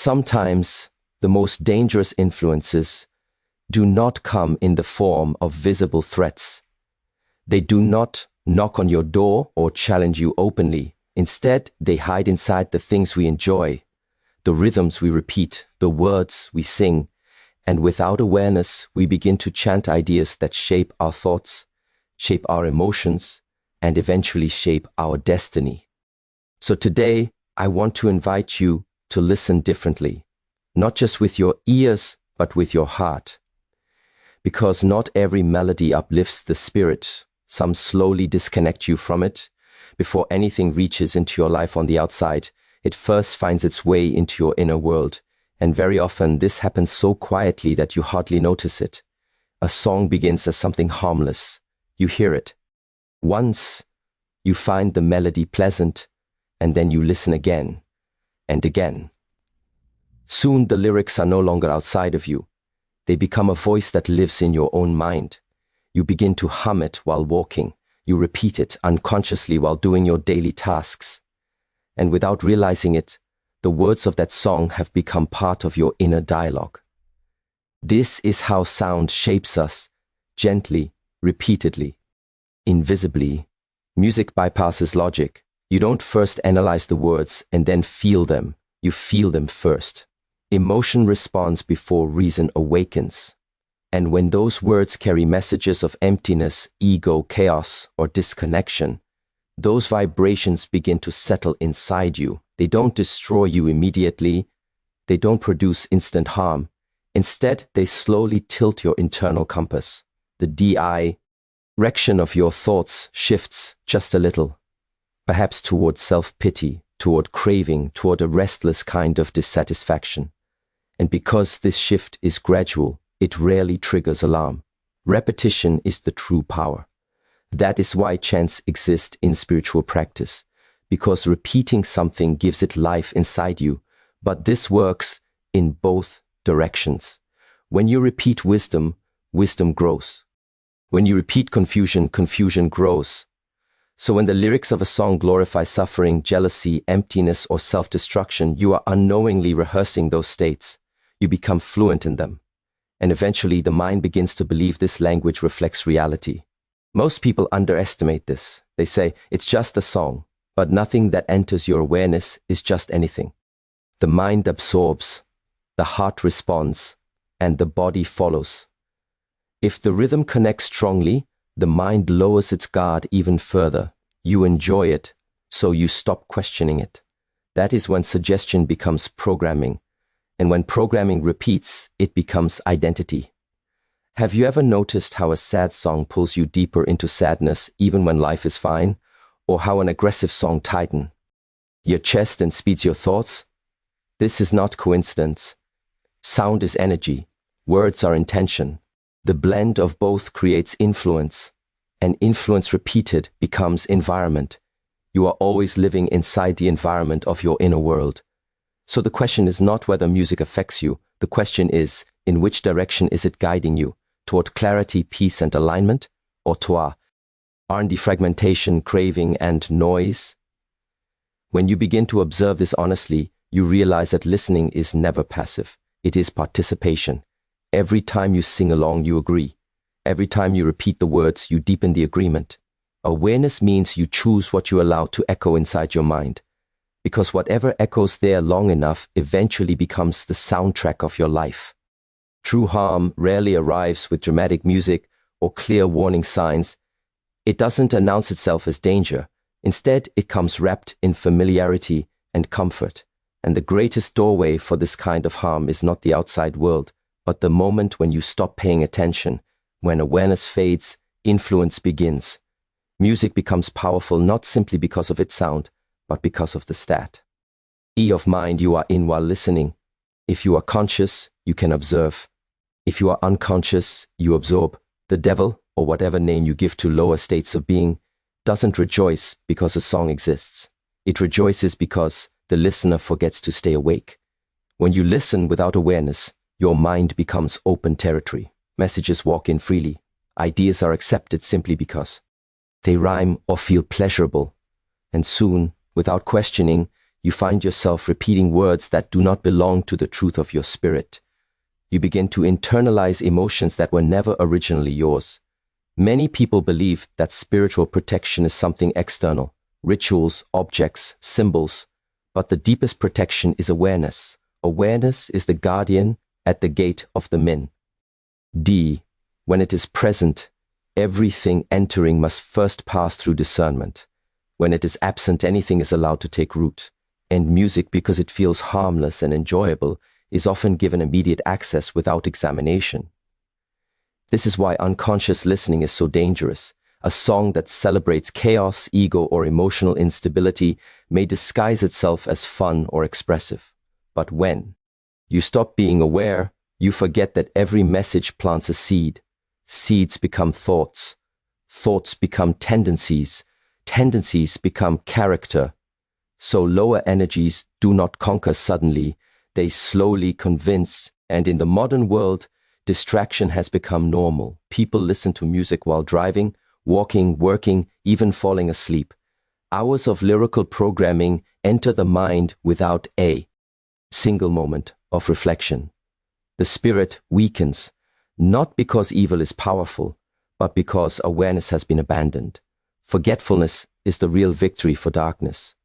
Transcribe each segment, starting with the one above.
Sometimes the most dangerous influences do not come in the form of visible threats. They do not knock on your door or challenge you openly. Instead, they hide inside the things we enjoy, the rhythms we repeat, the words we sing, and without awareness, we begin to chant ideas that shape our thoughts, shape our emotions, and eventually shape our destiny. So today, I want to invite you to listen differently, not just with your ears, but with your heart. Because not every melody uplifts the spirit. Some slowly disconnect you from it. Before anything reaches into your life on the outside, it first finds its way into your inner world. And very often this happens so quietly that you hardly notice it. A song begins as something harmless. You hear it. Once, you find the melody pleasant, and then you listen again and again. Soon the lyrics are no longer outside of you. They become a voice that lives in your own mind. You begin to hum it while walking. You repeat it unconsciously while doing your daily tasks. And without realizing it, the words of that song have become part of your inner dialogue. This is how sound shapes us, gently, repeatedly, invisibly. Music bypasses logic. You don't first analyze the words and then feel them. You feel them first. Emotion responds before reason awakens. And when those words carry messages of emptiness, ego, chaos, or disconnection, those vibrations begin to settle inside you. They don't destroy you immediately. They don't produce instant harm. Instead, they slowly tilt your internal compass. The direction of your thoughts shifts just a little, perhaps toward self-pity, toward craving, toward a restless kind of dissatisfaction. And because this shift is gradual, it rarely triggers alarm. Repetition is the true power. That is why chants exist in spiritual practice, because repeating something gives it life inside you. But this works in both directions. When you repeat wisdom, wisdom grows. When you repeat confusion, confusion grows. So when the lyrics of a song glorify suffering, jealousy, emptiness, or self-destruction, you are unknowingly rehearsing those states. You become fluent in them. And eventually the mind begins to believe this language reflects reality. Most people underestimate this. They say, it's just a song, but nothing that enters your awareness is just anything. The mind absorbs, the heart responds, and the body follows. If the rhythm connects strongly, the mind lowers its guard even further. You enjoy it, so you stop questioning it. That is when suggestion becomes programming. And when programming repeats, it becomes identity. Have you ever noticed how a sad song pulls you deeper into sadness even when life is fine? Or how an aggressive song tightens your chest and speeds your thoughts? This is not coincidence. Sound is energy. Words are intention. The blend of both creates influence. And influence repeated becomes environment. You are always living inside the environment of your inner world. So the question is not whether music affects you. The question is, in which direction is it guiding you? Toward clarity, peace, and alignment? Or toward R&D fragmentation, craving, and noise? When you begin to observe this honestly, you realize that listening is never passive. It is participation. Every time you sing along, you agree. Every time you repeat the words, you deepen the agreement. Awareness means you choose what you allow to echo inside your mind. Because whatever echoes there long enough eventually becomes the soundtrack of your life. True harm rarely arrives with dramatic music or clear warning signs. It doesn't announce itself as danger. Instead, it comes wrapped in familiarity and comfort. And the greatest doorway for this kind of harm is not the outside world, but the moment when you stop paying attention. When awareness fades, influence begins. Music becomes powerful not simply because of its sound, but because of the stat of mind you are in while listening. If you are conscious, you can observe. If you are unconscious, you absorb. The devil, or whatever name you give to lower states of being, doesn't rejoice because a song exists. It rejoices because the listener forgets to stay awake. When you listen without awareness, your mind becomes open territory. Messages walk in freely. Ideas are accepted simply because they rhyme or feel pleasurable. And soon, without questioning, you find yourself repeating words that do not belong to the truth of your spirit. You begin to internalize emotions that were never originally yours. Many people believe that spiritual protection is something external, rituals, objects, symbols, but the deepest protection is awareness. Awareness is the guardian at the gate of the min. D. When it is present, everything entering must first pass through discernment. When it is absent, anything is allowed to take root. And music, because it feels harmless and enjoyable, is often given immediate access without examination. This is why unconscious listening is so dangerous. A song that celebrates chaos, ego, or emotional instability may disguise itself as fun or expressive. But when you stop being aware, you forget that every message plants a seed. Seeds become thoughts. Thoughts become tendencies. Tendencies become character. So lower energies do not conquer suddenly. They slowly convince, and in the modern world, distraction has become normal. People listen to music while driving, walking, working, even falling asleep. Hours of lyrical programming enter the mind without a single moment of reflection. The spirit weakens, not because evil is powerful, but because awareness has been abandoned. Forgetfulness is the real victory for darkness.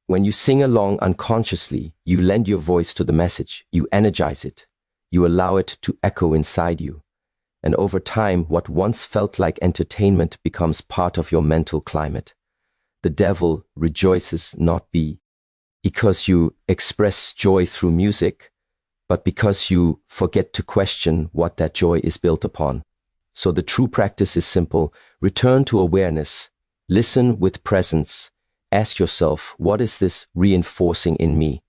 When you sing along unconsciously, you lend your voice to the message, you energize it, you allow it to echo inside you. And over time, what once felt like entertainment becomes part of your mental climate. The devil rejoices not because you express joy through music, but because you forget to question what that joy is built upon. So the true practice is simple. Return to awareness, listen with presence. Ask yourself, what is this reinforcing in me?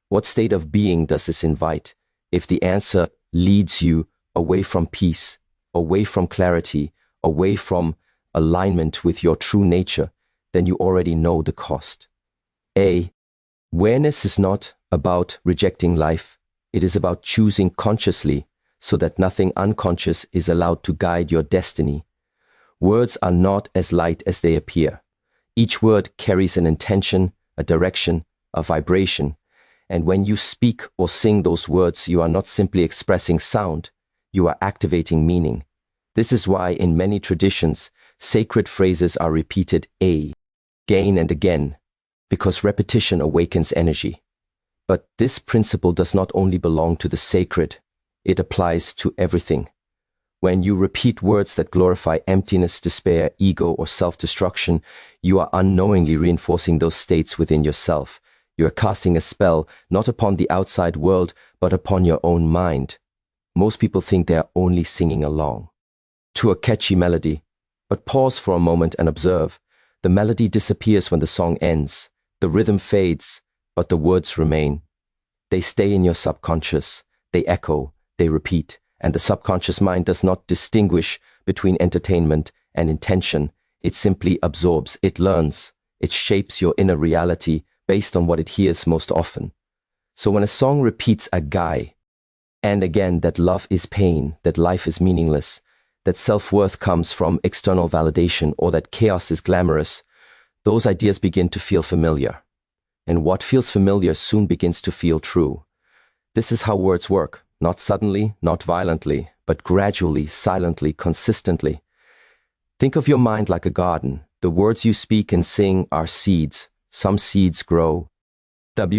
What state of being does this invite? If the answer leads you away from peace, away from clarity, away from alignment with your true nature, then you already know the cost. Awareness is not about rejecting life. It is about choosing consciously so that nothing unconscious is allowed to guide your destiny. Words are not as light as they appear. Each word carries an intention, a direction, a vibration. And when you speak or sing those words, you are not simply expressing sound, you are activating meaning. This is why in many traditions, sacred phrases are repeated again and again, because repetition awakens energy. But this principle does not only belong to the sacred, it applies to everything. When you repeat words that glorify emptiness, despair, ego, or self-destruction, you are unknowingly reinforcing those states within yourself. You are casting a spell, not upon the outside world, but upon your own mind. Most people think they are only singing along to a catchy melody. But pause for a moment and observe. The melody disappears when the song ends. The rhythm fades, but the words remain. They stay in your subconscious. They echo, they repeat. And the subconscious mind does not distinguish between entertainment and intention. It simply absorbs, it learns, it shapes your inner reality based on what it hears most often. So when a song repeats again and again that love is pain, that life is meaningless, that self-worth comes from external validation, or that chaos is glamorous, those ideas begin to feel familiar. And what feels familiar soon begins to feel true. This is how words work. Not suddenly, not violently, but gradually, silently, consistently. Think of your mind like a garden. The words you speak and sing are seeds. Some seeds grow.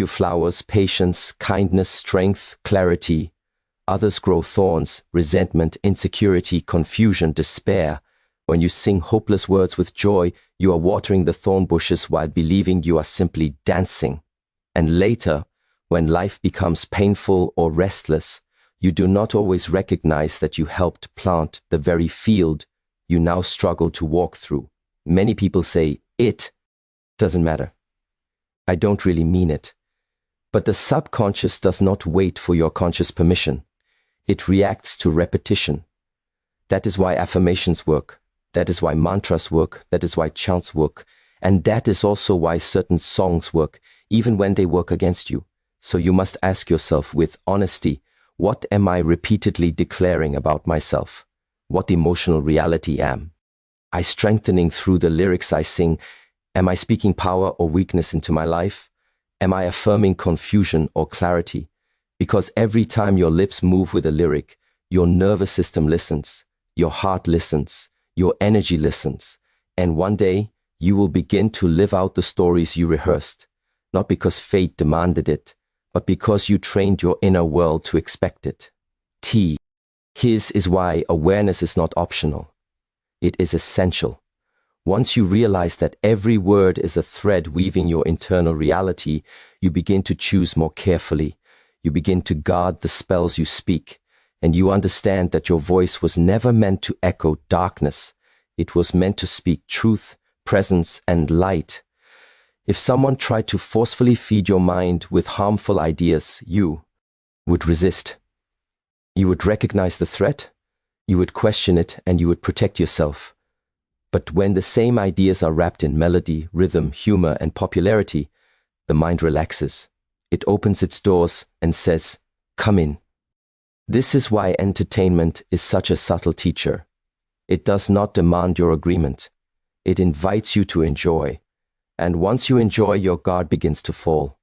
Flowers, patience, kindness, strength, clarity. Others grow thorns, resentment, insecurity, confusion, despair. When you sing hopeless words with joy, you are watering the thorn bushes while believing you are simply dancing. And later, when life becomes painful or restless, you do not always recognize that you helped plant the very field you now struggle to walk through. Many people say, it doesn't matter. I don't really mean it. But the subconscious does not wait for your conscious permission. It reacts to repetition. That is why affirmations work. That is why mantras work. That is why chants work. And that is also why certain songs work, even when they work against you. So you must ask yourself with honesty, what am I repeatedly declaring about myself? What emotional reality am I strengthening through the lyrics I sing? Am I speaking power or weakness into my life? Am I affirming confusion or clarity? Because every time your lips move with a lyric, your nervous system listens, your heart listens, your energy listens, and one day you will begin to live out the stories you rehearsed, not because fate demanded it, but because you trained your inner world to expect it. His is why awareness is not optional. It is essential. Once you realize that every word is a thread weaving your internal reality, you begin to choose more carefully. You begin to guard the spells you speak, and you understand that your voice was never meant to echo darkness. It was meant to speak truth, presence, and light. If someone tried to forcefully feed your mind with harmful ideas, you would resist. You would recognize the threat, you would question it, and you would protect yourself. But when the same ideas are wrapped in melody, rhythm, humor, and popularity, the mind relaxes. It opens its doors and says, "Come in." This is why entertainment is such a subtle teacher. It does not demand your agreement. It invites you to enjoy. And once you enjoy, your guard begins to fall.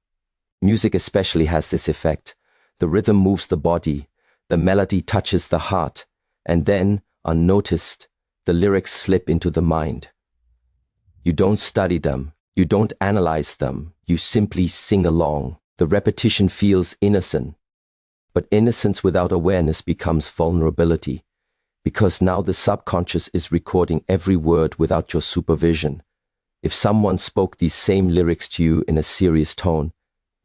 Music especially has this effect. The rhythm moves the body, the melody touches the heart, and then, unnoticed, the lyrics slip into the mind. You don't study them, you don't analyze them, you simply sing along. The repetition feels innocent. But innocence without awareness becomes vulnerability, because now the subconscious is recording every word without your supervision. If someone spoke these same lyrics to you in a serious tone,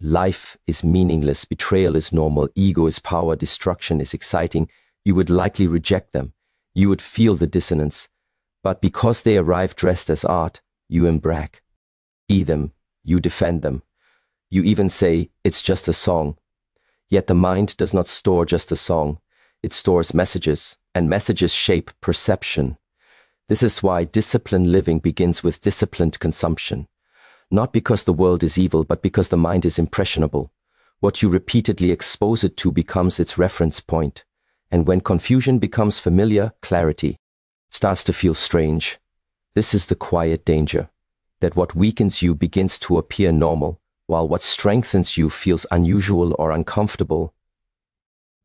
life is meaningless, betrayal is normal, ego is power, destruction is exciting, you would likely reject them. You would feel the dissonance. But because they arrive dressed as art, you embrace them, you defend them. You even say, it's just a song. Yet the mind does not store just a song. It stores messages, and messages shape perception. This is why disciplined living begins with disciplined consumption. Not because the world is evil, but because the mind is impressionable. What you repeatedly expose it to becomes its reference point. And when confusion becomes familiar, clarity starts to feel strange. This is the quiet danger, that what weakens you begins to appear normal, while what strengthens you feels unusual or uncomfortable.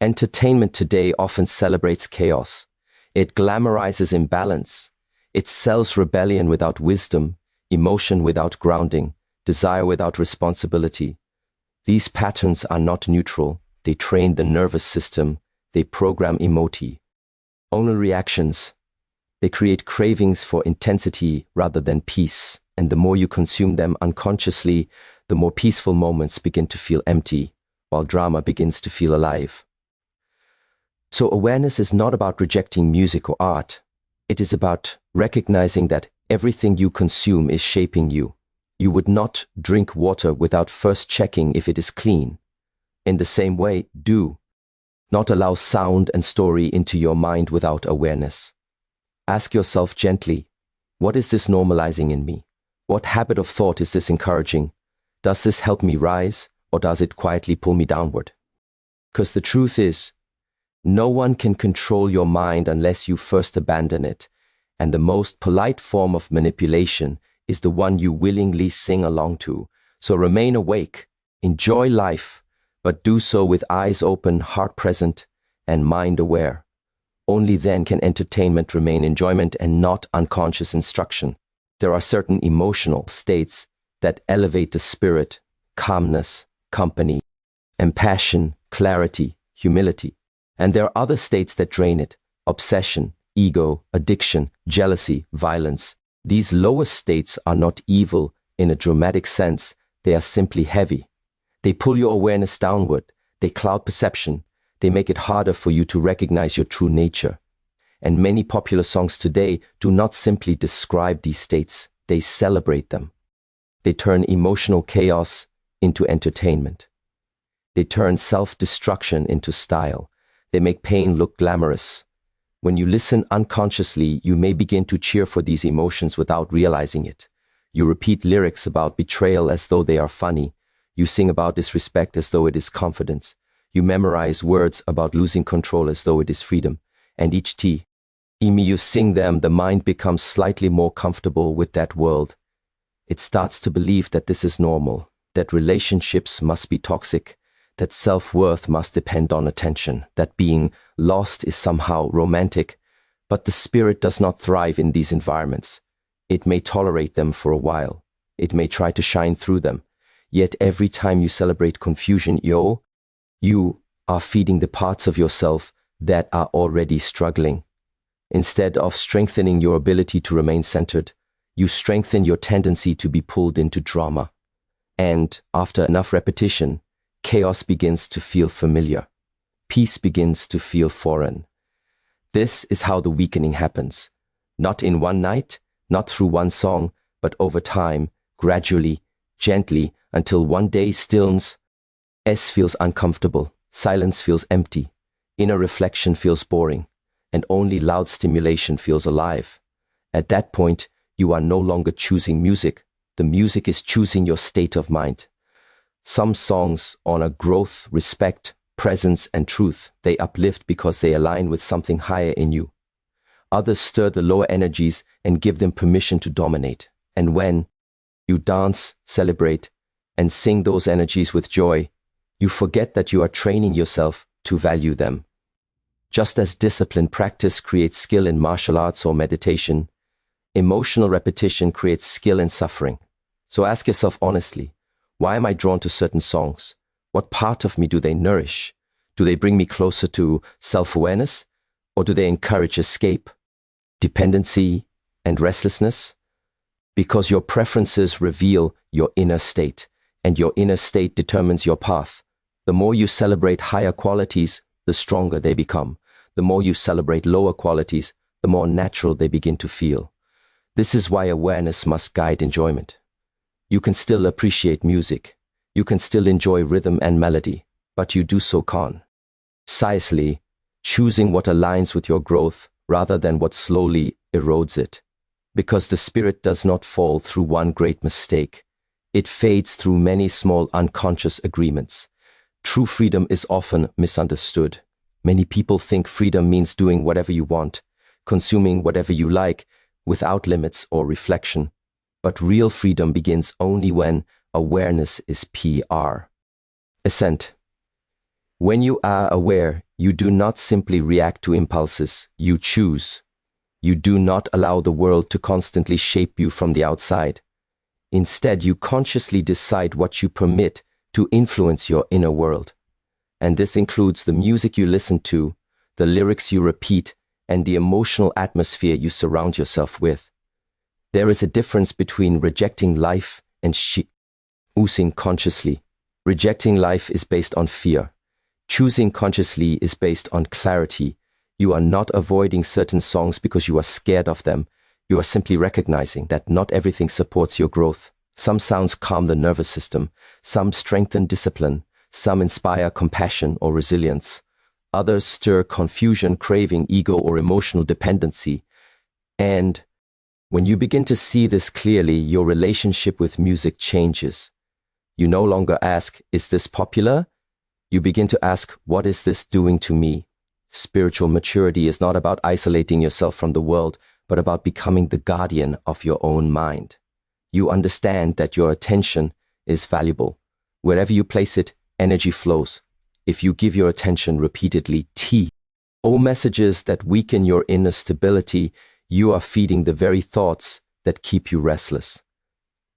Entertainment today often celebrates chaos. It glamorizes imbalance. It sells rebellion without wisdom, emotion without grounding, desire without responsibility. These patterns are not neutral. They train the nervous system. They program only reactions. They create cravings for intensity rather than peace, and the more you consume them unconsciously, the more peaceful moments begin to feel empty, while drama begins to feel alive. So awareness is not about rejecting music or art. It is about recognizing that everything you consume is shaping you. You would not drink water without first checking if it is clean. In the same way, do not allow sound and story into your mind without awareness. Ask yourself gently, what is this normalizing in me? What habit of thought is this encouraging? Does this help me rise, or does it quietly pull me downward? Because the truth is, no one can control your mind unless you first abandon it, and the most polite form of manipulation is the one you willingly sing along to. So remain awake, enjoy life, but do so with eyes open, heart present, and mind aware. Only then can entertainment remain enjoyment and not unconscious instruction. There are certain emotional states that elevate the spirit: calmness, company, compassion, clarity, humility. And there are other states that drain it: obsession, ego, addiction, jealousy, violence. These lower states are not evil in a dramatic sense. They are simply heavy. They pull your awareness downward. They cloud perception. They make it harder for you to recognize your true nature. And many popular songs today do not simply describe these states. They celebrate them. They turn emotional chaos into entertainment. They turn self-destruction into style. They make pain look glamorous. When you listen unconsciously, you may begin to cheer for these emotions without realizing it. You repeat lyrics about betrayal as though they are funny. You sing about disrespect as though it is confidence. You memorize words about losing control as though it is freedom. And each time you sing them, the mind becomes slightly more comfortable with that world. It starts to believe that this is normal, that relationships must be toxic, that self-worth must depend on attention, that being lost is somehow romantic, but the spirit does not thrive in these environments. It may tolerate them for a while. It may try to shine through them. Yet every time you celebrate confusion, you are feeding the parts of yourself that are already struggling. Instead of strengthening your ability to remain centered, you strengthen your tendency to be pulled into drama. And after enough repetition, chaos begins to feel familiar. Peace begins to feel foreign. This is how the weakening happens. Not in one night, not through one song, but over time, gradually, gently, until one day stillness feels uncomfortable, silence feels empty, inner reflection feels boring, and only loud stimulation feels alive. At that point, you are no longer choosing music. The music is choosing your state of mind. Some songs honor growth, respect, presence, and truth. They uplift because they align with something higher in you. Others stir the lower energies and give them permission to dominate. And when you dance, celebrate, and sing those energies with joy, you forget that you are training yourself to value them. Just as disciplined practice creates skill in martial arts or meditation, emotional repetition creates skill in suffering. So ask yourself honestly, why am I drawn to certain songs? What part of me do they nourish? Do they bring me closer to self-awareness, or do they encourage escape, dependency, and restlessness? Because your preferences reveal your inner state, and your inner state determines your path. The more you celebrate higher qualities, the stronger they become. The more you celebrate lower qualities, the more natural they begin to feel. This is why awareness must guide enjoyment. You can still appreciate music. You can still enjoy rhythm and melody, but you do so concisely, choosing what aligns with your growth rather than what slowly erodes it. Because the spirit does not fall through one great mistake. It fades through many small unconscious agreements. True freedom is often misunderstood. Many people think freedom means doing whatever you want, consuming whatever you like, without limits or reflection. But real freedom begins only when awareness is PR. Ascent. When you are aware, you do not simply react to impulses, you choose. You do not allow the world to constantly shape you from the outside. Instead, you consciously decide what you permit to influence your inner world. And this includes the music you listen to, the lyrics you repeat, and the emotional atmosphere you surround yourself with. There is a difference between rejecting life and choosing consciously. Rejecting life is based on fear. Choosing consciously is based on clarity. You are not avoiding certain songs because you are scared of them. You are simply recognizing that not everything supports your growth. Some sounds calm the nervous system. Some strengthen discipline. Some inspire compassion or resilience. Others stir confusion, craving, ego, or emotional dependency. And when you begin to see this clearly, your relationship with music changes. You no longer ask, is this popular? You begin to ask, what is this doing to me? Spiritual maturity is not about isolating yourself from the world, but about becoming the guardian of your own mind. You understand that your attention is valuable. Wherever you place it, energy flows. If you give your attention repeatedly, all messages that weaken your inner stability, you are feeding the very thoughts that keep you restless.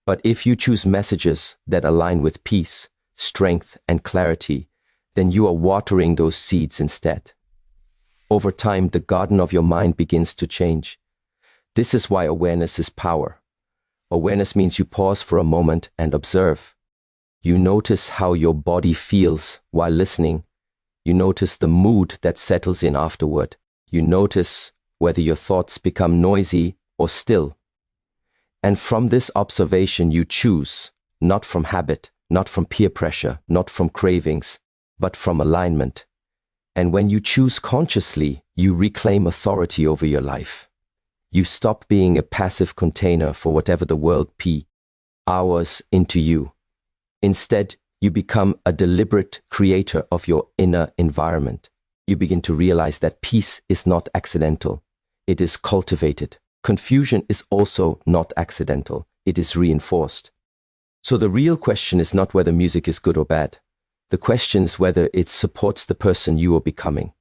But if you choose messages that align with peace, strength, and clarity, then you are watering those seeds instead. Over time, the garden of your mind begins to change. This is why awareness is power. Awareness means you pause for a moment and observe. You notice how your body feels while listening. You notice the mood that settles in afterward. You notice whether your thoughts become noisy or still. And from this observation you choose, not from habit, not from peer pressure, not from cravings, but from alignment. And when you choose consciously, you reclaim authority over your life. You stop being a passive container for whatever the world hours into you. Instead, you become a deliberate creator of your inner environment. You begin to realize that peace is not accidental. It is cultivated. Confusion is also not accidental. It is reinforced. So the real question is not whether music is good or bad. The question is whether it supports the person you are becoming.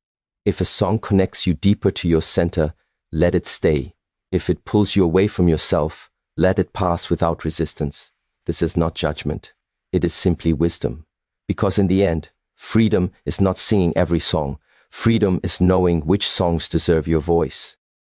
If a song connects you deeper to your center, let it stay. If it pulls you away from yourself, let it pass without resistance. This is not judgment. It is simply wisdom. Because in the end, freedom is not singing every song. Freedom is knowing which songs deserve your voice.